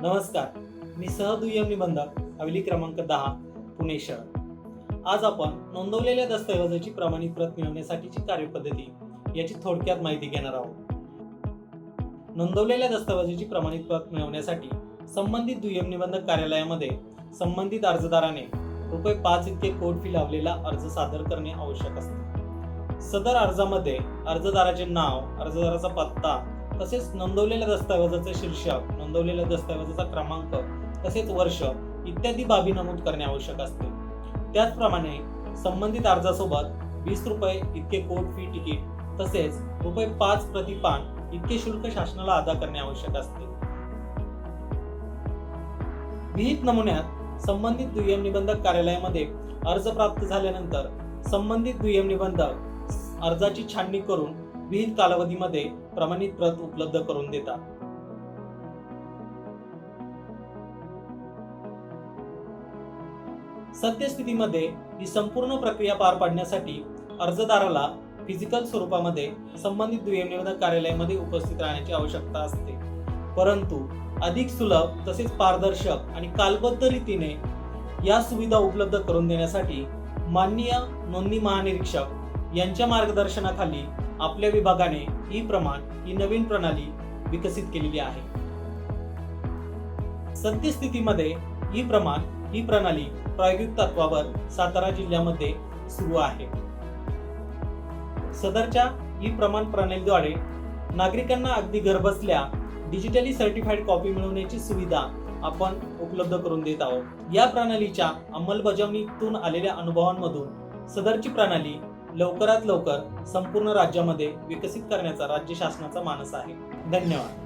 नमस्कार, मी सहदुय्यम निबंधक हवेली क्रमांक 10 पुणे शहर। आज आपण नोंदवलेल्या दस्तऐवजाची प्रमाणित प्रत मिळवण्यासाठीची कार्यपद्धती याची थोडक्यात माहिती घेणार आहोत। नोंदवलेल्या दस्तऐवजाची प्रमाणित प्रत मिळवण्यासाठी संबंधित दुय्यम निबंधक कार्यालयामध्ये संबंधित अर्जदाराने ₹5 इतके कोड फी लावलेला अर्ज सादर करणे आवश्यक असते। सदर अर्जामध्ये अर्जदाराचे नाव, अर्जदाराचा पत्ता तसेच नोंदवलेल्या दस्तऐवजाचे शीर्षक, नोंदवलेल्या दस्तऐवजाचा क्रमांक तसेच वर्ष इत्यादी बाबी नमूद करणे आवश्यक असते। त्याचप्रमाणे संबंधित अर्जासोबत ₹20 इतके कोड फी तिकीट तसेच ₹5 प्रति पान इतके शुल्क शासनाला अदा करणे आवश्यक असते। विहित नमुन्यात संबंधित दुय्यम निबंधक कार्यालयामध्ये अर्ज प्राप्त झाल्यानंतर संबंधित दुय्यम निबंधक अर्जाची छाननी करून विहित कालावधीमध्ये प्रमाणित प्रत उपलब्ध करून देतात। सद्यस्थितीमध्ये ही संपूर्ण प्रक्रिया पार पाडण्यासाठी अर्जदाराला फिजिकल स्वरूपामध्ये संबंधित दुय्यम निबंधक कार्यालयामध्ये उपस्थित राहण्याची आवश्यकता असते, परंतु अधिक सुलभ तसेच पारदर्शक आणि कालबद्ध रीतीने या सुविधा उपलब्ध करून देण्यासाठी माननीय नोंदणी महानिरीक्षक यांच्या मार्गदर्शनाखाली आपल्या विभागाने ई-प्रमाण ही नवीन प्रणाली विकसित केलेली आहे। सद्यस्थितीमध्ये ई-प्रमाण ही प्रणाली प्रायोगिक तत्वावर सातारा जिल्ह्यामध्ये सुरू आहे। सदरच्या ई-प्रमाण प्रणालीद्वारे नागरिकांना अगदी घरबसल्या डिजिटली सर्टिफाईड कॉपी मिळवण्याची सुविधा आपण उपलब्ध करून देत आहोत। या प्रणालीच्या अंमलबजावणीतून आलेल्या अनुभवांमधून सदरची प्रणाली लवकरात लवकर संपूर्ण राज्यामध्ये विकसित करण्याचा राज्य शासनाचा मानस आहे। धन्यवाद।